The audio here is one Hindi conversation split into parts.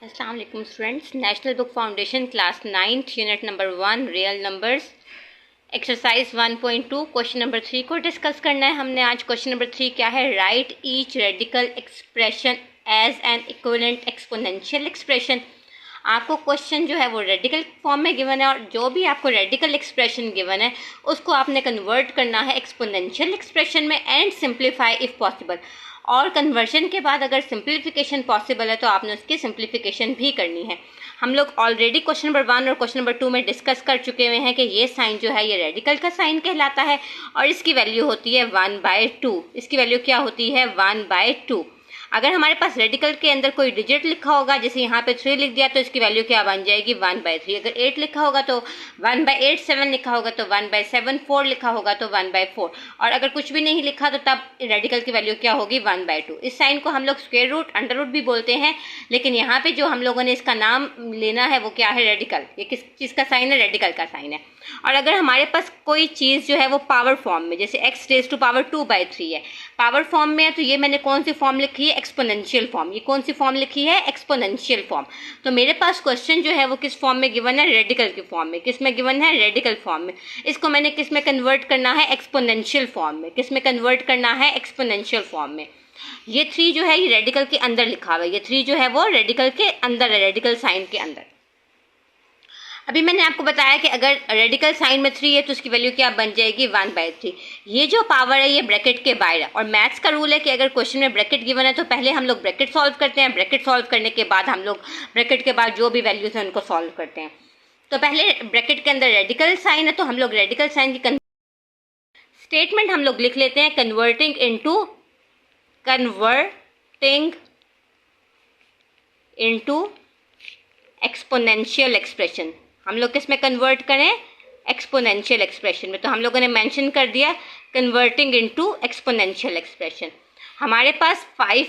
अस्सलाम वालेकुम students. National book foundation class 9th unit number 1 real numbers exercise 1.2 question number 3 को डिस्कस करना है हमने आज। क्वेश्चन नंबर 3 क्या है? Write each radical expression as an equivalent exponential expression. आपको क्वेश्चन जो है वो रेडिकल फॉर्म में गिवन है और जो भी आपको रेडिकल एक्सप्रेशन गिवन है उसको आपने कन्वर्ट करना है एक्सपोनेंशियल एक्सप्रेशन में एंड सिंप्लीफाई इफ़ पॉसिबल। और कन्वर्शन के बाद अगर सिंप्लीफिकेशन पॉसिबल है तो आपने उसकी सिंप्लीफिकेशन भी करनी है। हम लोग ऑलरेडी क्वेश्चन नंबर 1 और क्वेश्चन नंबर 2 में डिस्कस कर चुके हुए हैं कि ये साइन जो है ये रेडिकल का साइन कहलाता है और इसकी वैल्यू होती है 1/2। इसकी वैल्यू क्या होती है? 1/2। अगर हमारे पास रेडिकल के अंदर कोई डिजिट लिखा होगा, जैसे यहाँ पे 3 लिख दिया तो इसकी वैल्यू क्या बन जाएगी? 1/3। अगर 8 लिखा होगा तो 1/8, 7 लिखा होगा तो 1/7, 4 लिखा होगा तो 1/4 और अगर कुछ भी नहीं लिखा तो तब रेडिकल की वैल्यू क्या होगी? 1/2। इस साइन को हम लोग स्क्वायर रूट, अंडर रूट भी बोलते हैं, लेकिन यहाँ पे जो हम लोगों ने इसका नाम लेना है वो क्या है? रेडिकल। ये किस चीज़ का साइन है? रेडिकल का साइन है। और अगर हमारे पास कोई चीज़ जो है वो पावर फॉर्म में, जैसे x⁻²/3 है, पावर फॉर्म में है, तो ये मैंने कौन सी फॉर्म लिखी है? Exponential form. ये कौन सी फॉर्म लिखी है? Exponential form. तो मेरे पास क्वेश्चन जो है वो किस फॉर्म में गिवन है? रेडिकल की फॉर्म में। किस में गिवन है? रेडिकल फॉर्म में। इसको मैंने किस में कन्वर्ट करना है? एक्सपोनेंशियल फॉर्म में। किस में कन्वर्ट करना है? एक्सपोनेंशियल फॉर्म में। ये 3 जो है ये रेडिकल के अंदर लिखा हुआ है। ये 3 जो है वो रेडिकल के अंदर है, रेडिकल साइन के अंदर। अभी मैंने आपको बताया कि अगर रेडिकल साइन में 3 है तो उसकी वैल्यू क्या बन जाएगी? 1/3। ये जो पावर है ये ब्रैकेट के बाहर है और मैथ्स का रूल है कि अगर क्वेश्चन में ब्रैकेट गिवन है तो पहले हम लोग ब्रैकेट सॉल्व करते हैं, ब्रैकेट सॉल्व करने के बाद हम लोग ब्रैकेट के बाद जो भी वैल्यूज हैं उनको सॉल्व करते हैं। तो पहले ब्रैकेट के अंदर रेडिकल साइन है तो हम लोग रेडिकल साइन की स्टेटमेंट हम लोग लिख लेते हैं, कन्वर्टिंग इनटू एक्सपोनेंशियल एक्सप्रेशन। हम लोग किस में कन्वर्ट करें? एक्सपोनेंशियल एक्सप्रेशन में। तो हम लोगों ने मेंशन कर दिया कन्वर्टिंग इनटू एक्सपोनेंशियल एक्सप्रेशन। हमारे पास 5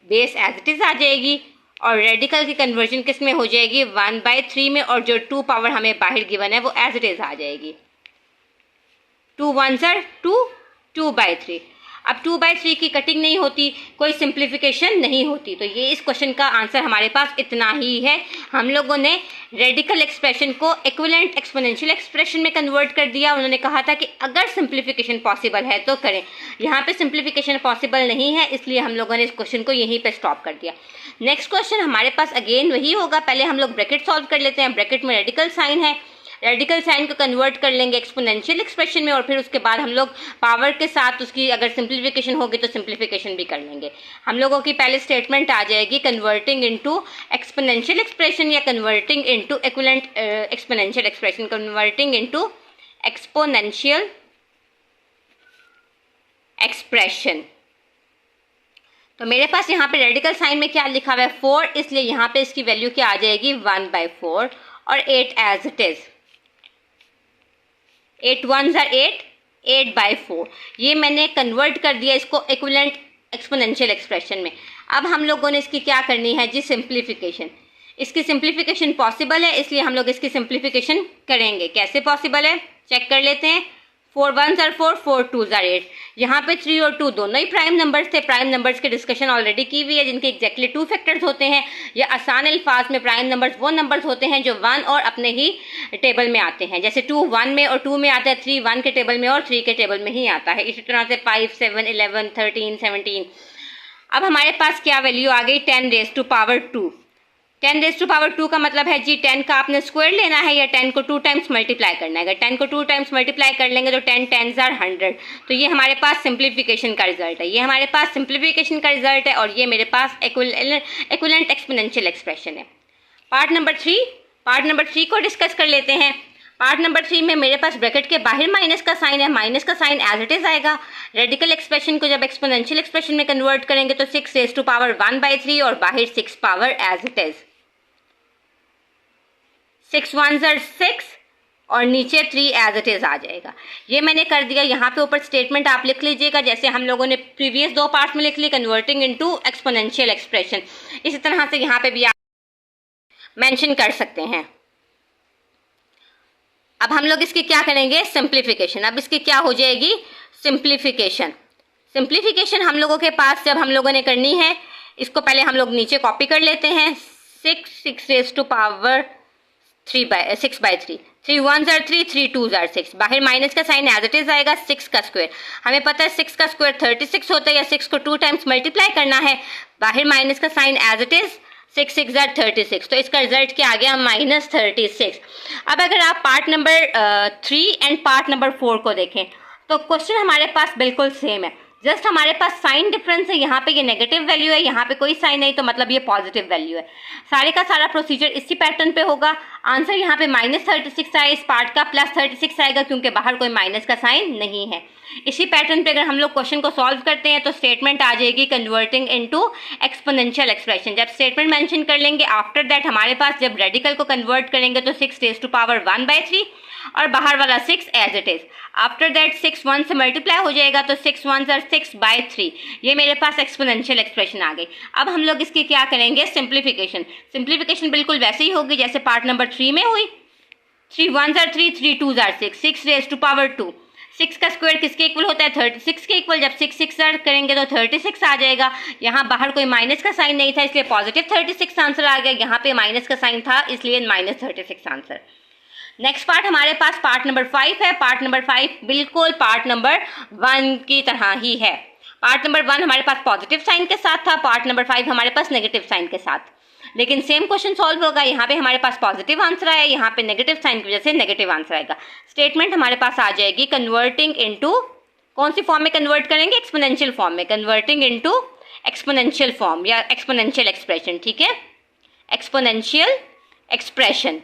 बेस एज इट इज आ जाएगी और रेडिकल की कन्वर्जन किस में हो जाएगी? 1/3 में। और जो 2 पावर हमें बाहर गिवन है वो एज इट इज आ जाएगी। 2 1s are 2, 2/3। अब 2/3 की कटिंग नहीं होती, कोई सिंप्लीफिकेशन नहीं होती, तो ये इस क्वेश्चन का आंसर हमारे पास इतना ही है। हम लोगों ने रेडिकल एक्सप्रेशन को इक्विवेलेंट एक्सपोनेंशियल एक्सप्रेशन में कन्वर्ट कर दिया। उन्होंने कहा था कि अगर सिंप्लीफिकेशन पॉसिबल है तो करें। यहाँ पे सिंप्लीफिकेशन पॉसिबल नहीं है, इसलिए हम लोगों ने इस क्वेश्चन को यहीं पे स्टॉप कर दिया। नेक्स्ट क्वेश्चन हमारे पास अगेन वही होगा। पहले हम लोग ब्रैकेट सॉल्व कर लेते हैं। ब्रैकेट में रेडिकल साइन है, रेडिकल साइन को कन्वर्ट कर लेंगे एक्सपोनेंशियल एक्सप्रेशन में और फिर उसके बाद हम लोग पावर के साथ उसकी अगर सिंप्लीफिकेशन होगी तो सिंप्लीफिकेशन भी कर लेंगे। हम लोगों की पहले स्टेटमेंट आ जाएगी कन्वर्टिंग इनटू एक्सपोनेंशियल एक्सप्रेशन या converting into equivalent exponential expression. Converting into exponential expression. तो मेरे पास यहाँ पे रेडिकल साइन में क्या लिखा हुआ है? 4, इसलिए यहाँ पे इसकी वैल्यू क्या आ जाएगी? 1/4 और 8 as it is. 8 1s are 8, 8/4। ये मैंने कन्वर्ट कर दिया इसको इक्विवेलेंट एक्सपोनेंशियल एक्सप्रेशन में। अब हम लोगों ने इसकी क्या करनी है जी? सिंप्लीफिकेशन। इसकी सिंप्लीफिकेशन पॉसिबल है, इसलिए हम लोग इसकी सिंप्लीफिकेशन करेंगे। कैसे पॉसिबल है चेक कर लेते हैं। 4 1s are 4, 4 2s are 8। यहाँ पे 3 और 2 दोनों ही प्राइम नंबर्स थे। प्राइम नंबर्स की डिस्कशन ऑलरेडी की हुई है जिनके एग्जैक्टली 2 फैक्टर्स होते हैं। या आसान अल्फाज में प्राइम नंबर्स वो नंबर्स होते हैं जो 1 और अपने ही टेबल में आते हैं। जैसे 2 1 में और 2 में आता है, 3 1 के टेबल में और 3 के टेबल में ही आता है। इसी तरह से 5 7 11 13 17। अब हमारे पास क्या वैल्यू आ गई? 10⁻²। 10⁻² का मतलब है जी 10 का आपने स्क्वायर लेना है या 10 को 2 टाइम्स मल्टीप्लाई करना है। अगर 10 को 2 टाइम्स मल्टीप्लाई कर लेंगे तो 10 10s are 100। तो ये हमारे पास सिंप्लीफिकेशन का रिजल्ट है। ये हमारे पास सिंप्लीफिकेशन का रिजल्ट है और ये मेरे पास इक्विवेलेंट एक्सपोनेंशियल एक्सप्रेशन है। पार्ट नंबर 3 को डिस्कस कर लेते हैं। पार्ट नंबर 3 में मेरे पास ब्रैकेट के बाहर माइनस का साइन है, माइनस का साइन एज इट इज आएगा। रेडिकल एक्सप्रेशन को जब एक्सपोनेंशियल एक्सप्रेशन में कन्वर्ट करेंगे तो 6⁻1/3 और बाहर 6 power as it is. 6 1s are 6 और नीचे 3 एज इट इज आ जाएगा। ये मैंने कर दिया। यहाँ पे ऊपर स्टेटमेंट आप लिख लीजिएगा जैसे हम लोगों ने प्रीवियस 2 पार्ट्स में लिख ली, कन्वर्टिंग इनटू एक्सपोनेंशियल एक्सप्रेशन। इसी तरह से यहाँ पे भी आप मेंशन कर सकते हैं। अब हम लोग इसकी क्या करेंगे? सिंप्लीफिकेशन। अब इसकी क्या हो जाएगी? सिंप्लीफिकेशन। सिंप्लीफिकेशन हम लोगों के पास जब हम लोगों ने करनी है, इसको पहले हम लोग नीचे कॉपी कर लेते हैं। 6 raise to power 6/3, 3 1s are 3, 3 2s are 6। बाहर माइनस का साइन एज इट इज आएगा, 6 का स्क्वायर, हमें पता है 6 का स्क्वायर 36 होता है, या 6 को 2 टाइम्स मल्टीप्लाई करना है, बाहर माइनस का sign as it is, 6 6 are 36, तो इसका रिजल्ट क्या आ गया, -36। अब अगर आप part number 3 and part number 4 को देखें तो क्वेश्चन हमारे पास बिल्कुल सेम है, जस्ट हमारे पास साइन डिफरेंस है, यहाँ पे ये नेगेटिव वैल्यू है, यहाँ पे कोई साइन नहीं, तो मतलब ये पॉजिटिव वैल्यू है। सारे का सारा प्रोसीजर इसी पैटर्न पे होगा। आंसर यहाँ पे -36 आए, इस पार्ट का +36 आएगा, क्योंकि बाहर कोई माइनस का साइन नहीं है। इसी पैटर्न पे अगर हम लोग क्वेश्चन को सॉल्व करते हैं तो स्टेटमेंट आ जाएगी कन्वर्टिंग इनटू एक्सपोनेंशियल एक्सप्रेशन। जब स्टेटमेंट मेंशन कर लेंगे, आफ्टर दैट हमारे पास जब रेडिकल को कन्वर्ट करेंगे तो 6 रेज़ टू पावर 1/3 और बाहर वाला 6 as it is. After that 6 1 से मल्टीप्लाई हो जाएगा, तो 6 1s are 6/3। ये मेरे पास एक्सपोनेंशियल एक्सप्रेशन आ गई। अब हम लोग इसकी क्या करेंगे, सिंप्लीफिकेशन बिल्कुल वैसे ही होगी जैसे पार्ट नंबर 3 में हुई। 3 1s are 3, 3 2s are 6, 6 raise to power 2। 6 का स्क्वायर किसके इक्वल होता है, 36 के इक्वल। जब 6 6 ऐड करेंगे तो 36 आ जाएगा। यहाँ बाहर कोई माइनस का साइन नहीं था, इसलिए पॉजिटिव 36 आंसर आ गया। यहाँ पे माइनस का साइन था, इसलिए -36 आंसर। नेक्स्ट पार्ट हमारे पास पार्ट नंबर 5 है। पार्ट नंबर 5 बिल्कुल पार्ट नंबर 1 की तरह ही है। पार्ट नंबर 1 हमारे पास पॉजिटिव साइन के साथ था, पार्ट नंबर 5 हमारे पास नेगेटिव साइन के साथ, लेकिन सेम क्वेश्चन सॉल्व होगा। यहाँ पे हमारे पास पॉजिटिव आंसर आया, यहाँ पे नेगेटिव साइन की वजह से नेगेटिव आंसर आएगा। स्टेटमेंट हमारे पास आ जाएगी कन्वर्टिंग इनटू, कौन सी फॉर्म में कन्वर्ट करेंगे, एक्सपोनेंशियल फॉर्म में, कन्वर्टिंग इनटू एक्सपोनेंशियल फॉर्म या एक्सपोनेंशियल एक्सप्रेशन। ठीक है, एक्सपोनेंशियल एक्सप्रेशन।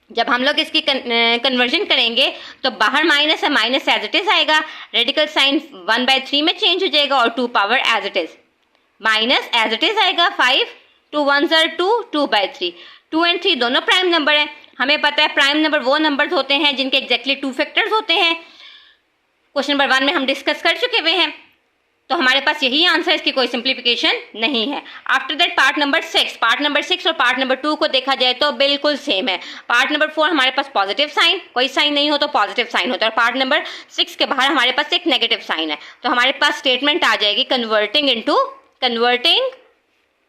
जब हम लोग इसकी कन्वर्जन करेंगे तो बाहर माइनस है, माइनस एज इट इज आएगा, रेडिकल साइन 1/3 में चेंज हो जाएगा और 2 power as it is, minus as it is आएगा 5, 2 1s are 2, 2/3। 2 और 3 दोनों प्राइम नंबर हैं। हमें पता है प्राइम नंबर वो नंबर्स होते हैं जिनके एग्जैक्टली 2 फैक्टर्स होते हैं। क्वेश्चन नंबर 1 में हम डिस्कस कर चुके हुए हैं, तो हमारे पास यही आंसर, इसकी कोई सिंप्लीफिकेशन नहीं है। आफ्टर दैट पार्ट नंबर 6 और पार्ट नंबर 2 को देखा जाए तो बिल्कुल सेम है। पार्ट नंबर 4 हमारे पास पॉजिटिव साइन, कोई साइन नहीं हो तो पॉजिटिव साइन होता है, और पार्ट नंबर 6 के बाहर हमारे पास एक नेगेटिव साइन है। तो हमारे पास स्टेटमेंट आ जाएगी कन्वर्टिंग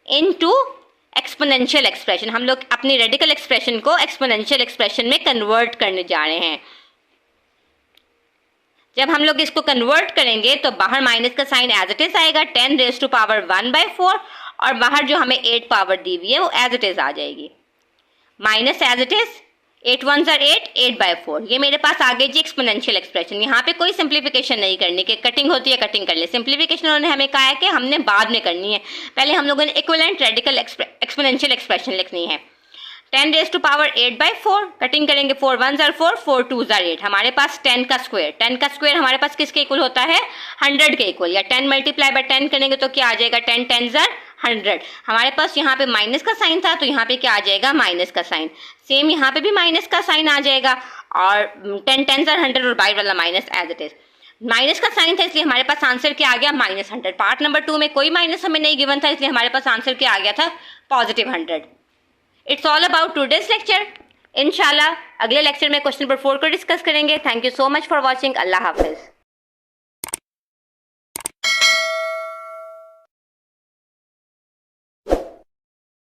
इनटू एक्सपोनेंशियल एक्सप्रेशन। हम लोग अपनी रेडिकल एक्सप्रेशन को एक्सपोनेंशियल एक्सप्रेशन में कन्वर्ट करने जा रहे हैं। जब हम लोग इसको कन्वर्ट करेंगे तो बाहर माइनस का साइन एज इट इज आएगा, 10 रेज़ टू पावर 1/4, और बाहर जो हमें 8 पावर दी हुई है वो एज इट इज आ जाएगी, minus as it is, 8 1s are 8, 8/4। ये मेरे पास आ गई जी एक्सपोनेंशियल एक्सप्रेशन। यहाँ पे कोई सिंप्लीफिकेशन नहीं करनी कि कटिंग होती है कटिंग कर ले। सिंप्लीफिकेशन उन्होंने हमें कहा है कि हमने बाद में करनी है, पहले हम लोगों ने इक्विवेलेंट रेडिकल एक्सपोनेंशियल एक्सप्रेशन लिखनी है। 10 रेज़ टू पावर 8/4, कटिंग करेंगे, 4 1s are 4, 4 2s are 8। हमारे पास 10 का स्क्वायर हमारे पास किसके इक्वल होता है, 100 के इक्वल, या 10 मल्टीप्लाई बाय 10 करेंगे तो क्या आ जाएगा, 10 10s are 100। हमारे पास यहाँ पे माइनस का साइन था, तो यहाँ पे क्या आ जाएगा, माइनस का साइन। सेम यहाँ पे भी माइनस का साइन आ जाएगा, और 10 10s are 100 और बाहर वाला minus as it is. Minus का साइन था, इसलिए हमारे पास आंसर क्या आ गया, -100। पार्ट नंबर 2 में कोई माइनस हमें नहीं गिवन था, इसलिए हमारे पास आंसर क्या आ गया था, +100। It's all about today's lecture. इंशाल्लाह अगले लेक्चर में क्वेश्चन नंबर 4 को डिस्कस करेंगे। Thank you so much for watching. Allah Hafiz.